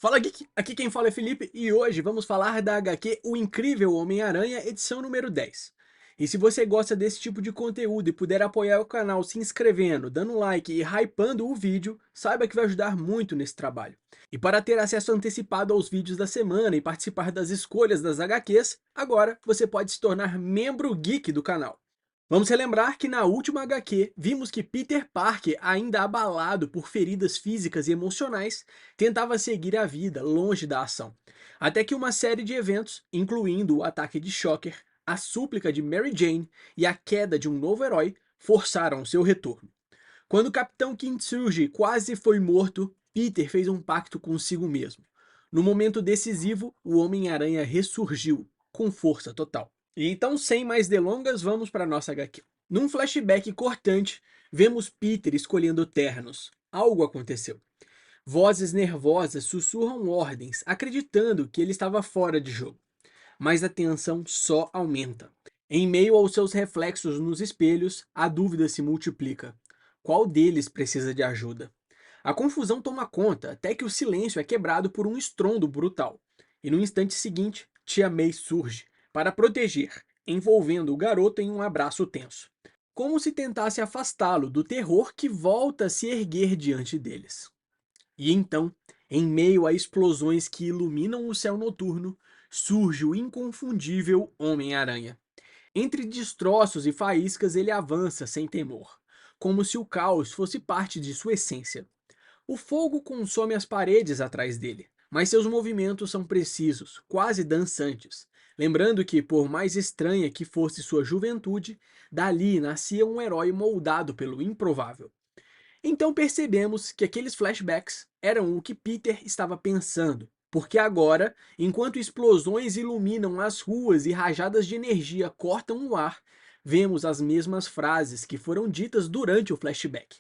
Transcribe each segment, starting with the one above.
Fala Geek, aqui quem fala é Felipe e hoje vamos falar da HQ O Incrível Homem-Aranha, edição número 10. E se você gosta desse tipo de conteúdo e puder apoiar o canal se inscrevendo, dando like e hypando o vídeo, saiba que vai ajudar muito nesse trabalho. E para ter acesso antecipado aos vídeos da semana e participar das escolhas das HQs, agora você pode se tornar membro geek do canal. Vamos relembrar que na última HQ vimos que Peter Parker, ainda abalado por feridas físicas e emocionais, tentava seguir a vida longe da ação. Até que uma série de eventos, incluindo o ataque de Shocker, a súplica de Mary Jane e a queda de um novo herói, forçaram seu retorno. Quando o Capitão Kintsugi quase foi morto, Peter fez um pacto consigo mesmo. No momento decisivo, o Homem-Aranha ressurgiu, com força total. E então, sem mais delongas, vamos para a nossa HQ. Num flashback cortante, vemos Peter escolhendo ternos. Algo aconteceu. Vozes nervosas sussurram ordens, acreditando que ele estava fora de jogo. Mas a tensão só aumenta. Em meio aos seus reflexos nos espelhos, a dúvida se multiplica. Qual deles precisa de ajuda? A confusão toma conta até que o silêncio é quebrado por um estrondo brutal. E no instante seguinte, Tia May surge para proteger, envolvendo o garoto em um abraço tenso, como se tentasse afastá-lo do terror que volta a se erguer diante deles. E então, em meio a explosões que iluminam o céu noturno, surge o inconfundível Homem-Aranha. Entre destroços e faíscas, ele avança sem temor, como se o caos fosse parte de sua essência. O fogo consome as paredes atrás dele, mas seus movimentos são precisos, quase dançantes. Lembrando que, por mais estranha que fosse sua juventude, dali nascia um herói moldado pelo improvável. Então percebemos que aqueles flashbacks eram o que Peter estava pensando, porque agora, enquanto explosões iluminam as ruas e rajadas de energia cortam o ar, vemos as mesmas frases que foram ditas durante o flashback.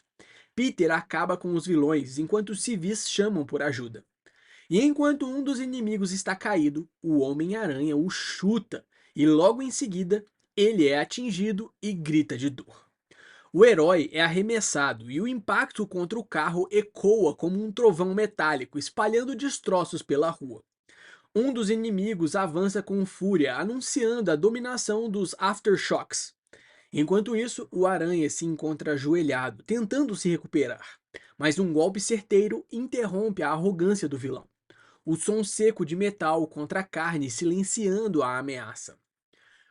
Peter acaba com os vilões enquanto os civis chamam por ajuda. E enquanto um dos inimigos está caído, o Homem-Aranha o chuta e logo em seguida ele é atingido e grita de dor. O herói é arremessado e o impacto contra o carro ecoa como um trovão metálico, espalhando destroços pela rua. Um dos inimigos avança com fúria, anunciando a dominação dos Aftershocks. Enquanto isso, o Aranha se encontra ajoelhado, tentando se recuperar. Mas um golpe certeiro interrompe a arrogância do vilão. O som seco de metal contra a carne silenciando a ameaça.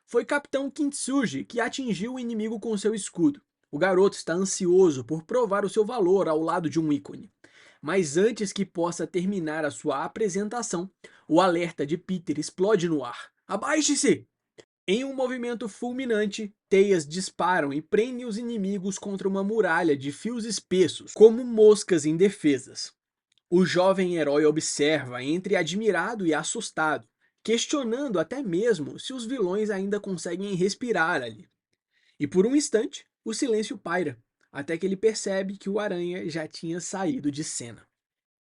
Foi Capitão Kintsugi que atingiu o inimigo com seu escudo. O garoto está ansioso por provar o seu valor ao lado de um ícone. Mas antes que possa terminar a sua apresentação, o alerta de Peter explode no ar. Abaixe-se! Em um movimento fulminante, teias disparam e prendem os inimigos contra uma muralha de fios espessos, como moscas indefesas. O jovem herói observa entre admirado e assustado, questionando até mesmo se os vilões ainda conseguem respirar ali. E por um instante, o silêncio paira, até que ele percebe que o Aranha já tinha saído de cena.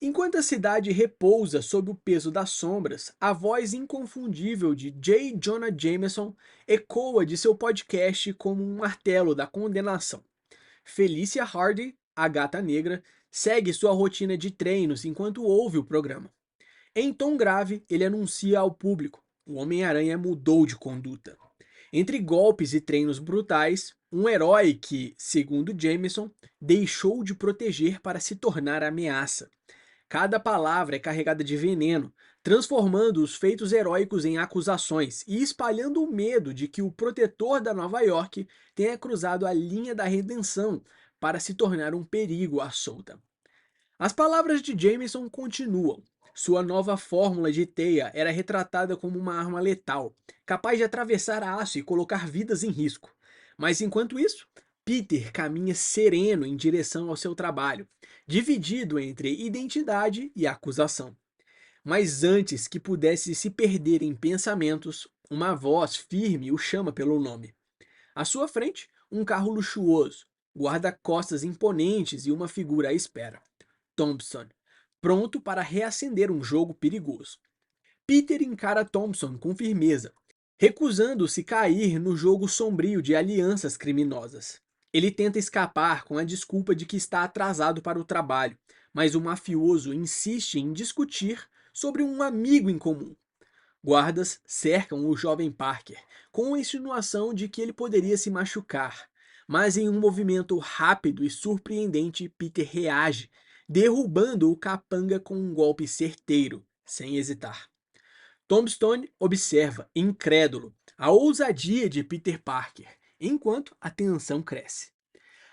Enquanto a cidade repousa sob o peso das sombras, a voz inconfundível de J. Jonah Jameson ecoa de seu podcast como um martelo da condenação. Felicia Hardy, a Gata Negra, segue sua rotina de treinos enquanto ouve o programa. Em tom grave, ele anuncia ao público: o Homem-Aranha mudou de conduta. Entre golpes e treinos brutais, um herói que, segundo Jameson, deixou de proteger para se tornar ameaça. Cada palavra é carregada de veneno, transformando os feitos heróicos em acusações e espalhando o medo de que o protetor da Nova York tenha cruzado a linha da redenção para se tornar um perigo à solta. As palavras de Jameson continuam. Sua nova fórmula de teia era retratada como uma arma letal, capaz de atravessar aço e colocar vidas em risco. Mas enquanto isso, Peter caminha sereno em direção ao seu trabalho, dividido entre identidade e acusação. Mas antes que pudesse se perder em pensamentos, uma voz firme o chama pelo nome. À sua frente, um carro luxuoso, guarda-costas imponentes e uma figura à espera. Thompson, pronto para reacender um jogo perigoso. Peter encara Thompson com firmeza, recusando-se cair no jogo sombrio de alianças criminosas. Ele tenta escapar com a desculpa de que está atrasado para o trabalho, mas o mafioso insiste em discutir sobre um amigo em comum. Guardas cercam o jovem Parker, com a insinuação de que ele poderia se machucar. Mas em um movimento rápido e surpreendente, Peter reage, derrubando o capanga com um golpe certeiro, sem hesitar. Tombstone observa, incrédulo, a ousadia de Peter Parker, enquanto a tensão cresce.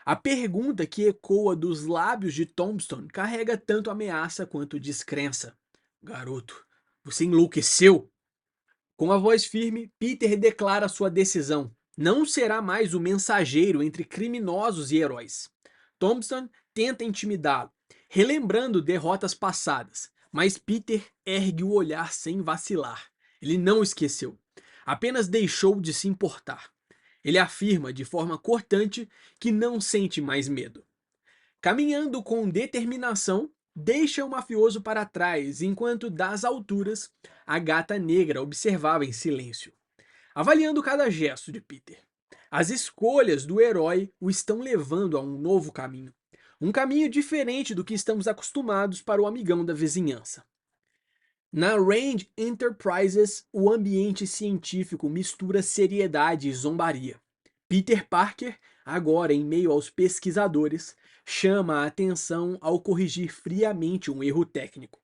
A pergunta que ecoa dos lábios de Tombstone carrega tanto ameaça quanto descrença. Garoto, você enlouqueceu? Com a voz firme, Peter declara sua decisão. Não será mais o mensageiro entre criminosos e heróis. Thompson tenta intimidá-lo, relembrando derrotas passadas, mas Peter ergue o olhar sem vacilar. Ele não esqueceu, apenas deixou de se importar. Ele afirma de forma cortante que não sente mais medo. Caminhando com determinação, deixa o mafioso para trás, enquanto das alturas a gata negra observava em silêncio, avaliando cada gesto de Peter. As escolhas do herói o estão levando a um novo caminho. Um caminho diferente do que estamos acostumados para o amigão da vizinhança. Na Rand Enterprises, o ambiente científico mistura seriedade e zombaria. Peter Parker, agora em meio aos pesquisadores, chama a atenção ao corrigir friamente um erro técnico.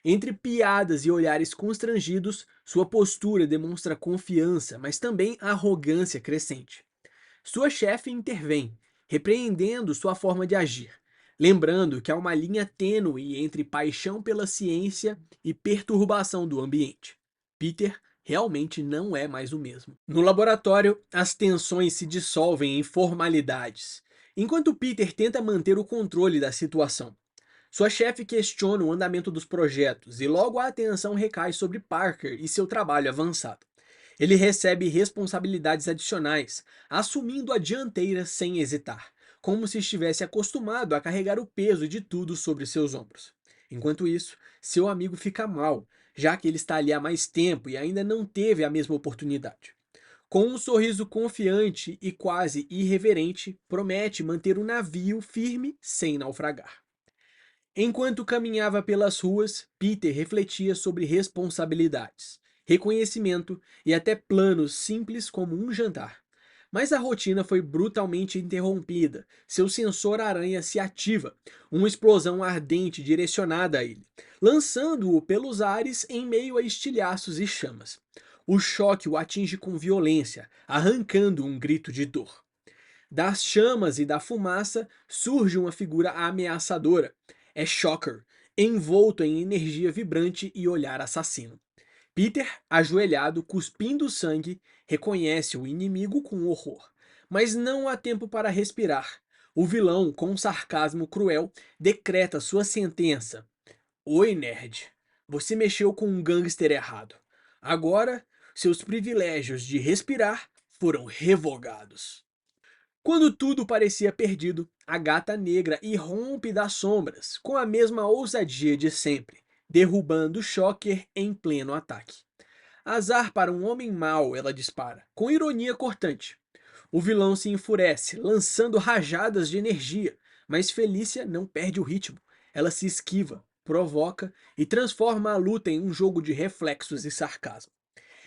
Entre piadas e olhares constrangidos, sua postura demonstra confiança, mas também arrogância crescente. Sua chefe intervém, repreendendo sua forma de agir, lembrando que há uma linha tênue entre paixão pela ciência e perturbação do ambiente. Peter realmente não é mais o mesmo. No laboratório, as tensões se dissolvem em formalidades, enquanto Peter tenta manter o controle da situação. Sua chefe questiona o andamento dos projetos e logo a atenção recai sobre Parker e seu trabalho avançado. Ele recebe responsabilidades adicionais, assumindo a dianteira sem hesitar, como se estivesse acostumado a carregar o peso de tudo sobre seus ombros. Enquanto isso, seu amigo fica mal, já que ele está ali há mais tempo e ainda não teve a mesma oportunidade. Com um sorriso confiante e quase irreverente, promete manter o navio firme sem naufragar. Enquanto caminhava pelas ruas, Peter refletia sobre responsabilidades, reconhecimento e até planos simples como um jantar. Mas a rotina foi brutalmente interrompida. Seu sensor aranha se ativa, uma explosão ardente direcionada a ele, lançando-o pelos ares em meio a estilhaços e chamas. O choque o atinge com violência, arrancando um grito de dor. Das chamas e da fumaça surge uma figura ameaçadora. É Shocker, envolto em energia vibrante e olhar assassino. Peter, ajoelhado, cuspindo sangue, reconhece o inimigo com horror. Mas não há tempo para respirar. O vilão, com um sarcasmo cruel, decreta sua sentença. Oi, nerd. Você mexeu com um gangster errado. Agora, seus privilégios de respirar foram revogados. Quando tudo parecia perdido, a gata negra irrompe das sombras, com a mesma ousadia de sempre, derrubando Shocker em pleno ataque. Azar para um homem mau, ela dispara, com ironia cortante. O vilão se enfurece, lançando rajadas de energia, mas Felícia não perde o ritmo. Ela se esquiva, provoca e transforma a luta em um jogo de reflexos e sarcasmo.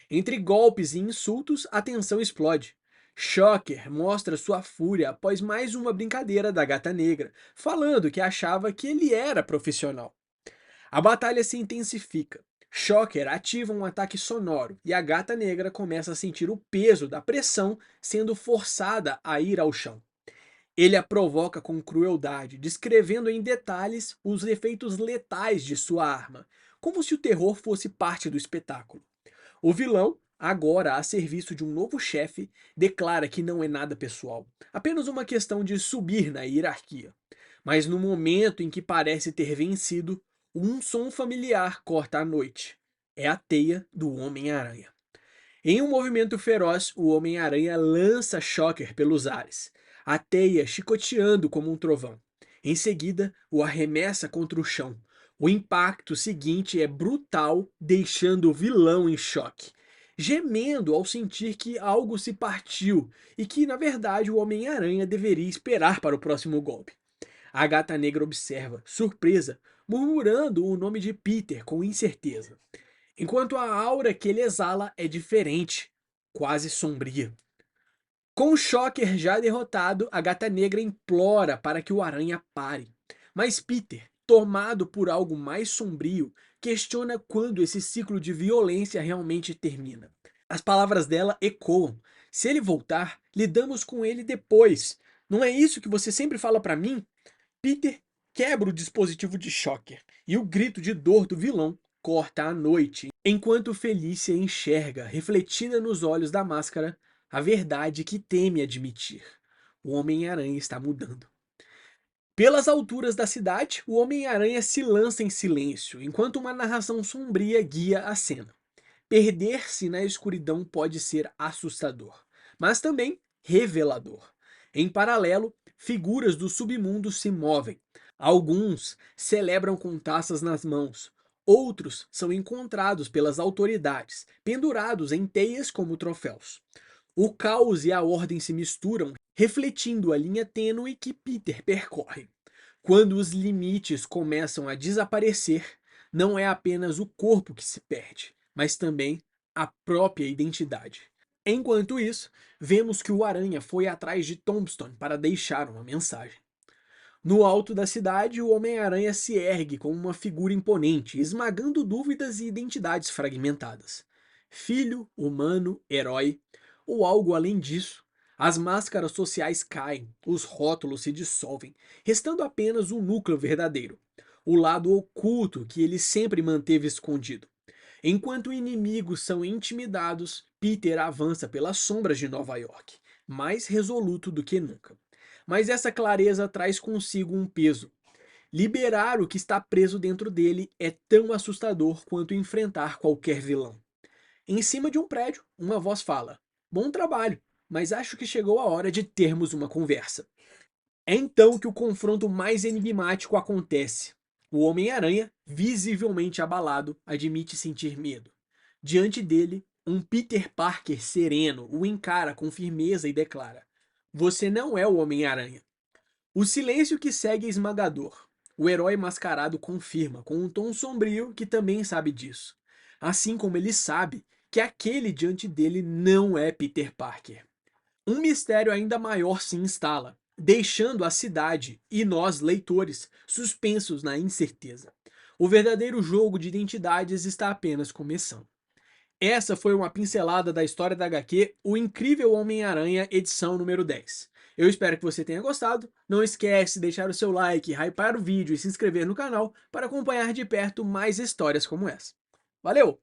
Entre golpes e insultos, a tensão explode. Shocker mostra sua fúria após mais uma brincadeira da Gata Negra, falando que achava que ele era profissional. A batalha se intensifica. Shocker ativa um ataque sonoro e a Gata Negra começa a sentir o peso da pressão, sendo forçada a ir ao chão. Ele a provoca com crueldade, descrevendo em detalhes os efeitos letais de sua arma, como se o terror fosse parte do espetáculo. O vilão, agora a serviço de um novo chefe, declara que não é nada pessoal, apenas uma questão de subir na hierarquia. Mas no momento em que parece ter vencido, um som familiar corta a noite. É a teia do Homem-Aranha. Em um movimento feroz, o Homem-Aranha lança Shocker pelos ares, a teia chicoteando como um trovão. Em seguida, o arremessa contra o chão. O impacto seguinte é brutal, deixando o vilão em choque, gemendo ao sentir que algo se partiu e que, na verdade, o Homem-Aranha deveria esperar para o próximo golpe. A Gata Negra observa, surpresa, murmurando o nome de Peter com incerteza, enquanto a aura que ele exala é diferente, quase sombria. Com o Shocker já derrotado, a Gata Negra implora para que o Aranha pare. Mas Peter, tomado por algo mais sombrio, questiona quando esse ciclo de violência realmente termina. As palavras dela ecoam. Se ele voltar, lidamos com ele depois. Não é isso que você sempre fala para mim? Peter quebra o dispositivo de Shocker e o grito de dor do vilão corta a noite, enquanto Felícia enxerga, refletida nos olhos da máscara, a verdade que teme admitir. O Homem-Aranha está mudando. Pelas alturas da cidade, o Homem-Aranha se lança em silêncio, enquanto uma narração sombria guia a cena. Perder-se na escuridão pode ser assustador, mas também revelador. Em paralelo, figuras do submundo se movem. Alguns celebram com taças nas mãos, outros são encontrados pelas autoridades, pendurados em teias como troféus. O caos e a ordem se misturam, refletindo a linha tênue que Peter percorre. Quando os limites começam a desaparecer, não é apenas o corpo que se perde, mas também a própria identidade. Enquanto isso, vemos que o Aranha foi atrás de Tombstone para deixar uma mensagem. No alto da cidade, o Homem-Aranha se ergue como uma figura imponente, esmagando dúvidas e identidades fragmentadas. Filho, humano, herói, ou algo além disso. As máscaras sociais caem, os rótulos se dissolvem, restando apenas o núcleo verdadeiro, o lado oculto que ele sempre manteve escondido. Enquanto inimigos são intimidados, Peter avança pelas sombras de Nova York, mais resoluto do que nunca. Mas essa clareza traz consigo um peso. Liberar o que está preso dentro dele é tão assustador quanto enfrentar qualquer vilão. Em cima de um prédio, uma voz fala: "Bom trabalho, mas acho que chegou a hora de termos uma conversa." É então que o confronto mais enigmático acontece. O Homem-Aranha, visivelmente abalado, admite sentir medo. Diante dele, um Peter Parker sereno o encara com firmeza e declara: "Você não é o Homem-Aranha." O silêncio que segue é esmagador. O herói mascarado confirma, com um tom sombrio, que também sabe disso. Assim como ele sabe que aquele diante dele não é Peter Parker. Um mistério ainda maior se instala, deixando a cidade e nós, leitores, suspensos na incerteza. O verdadeiro jogo de identidades está apenas começando. Essa foi uma pincelada da história da HQ O Incrível Homem-Aranha, edição número 10. Eu espero que você tenha gostado. Não esquece de deixar o seu like, hypar o vídeo e se inscrever no canal para acompanhar de perto mais histórias como essa. Valeu!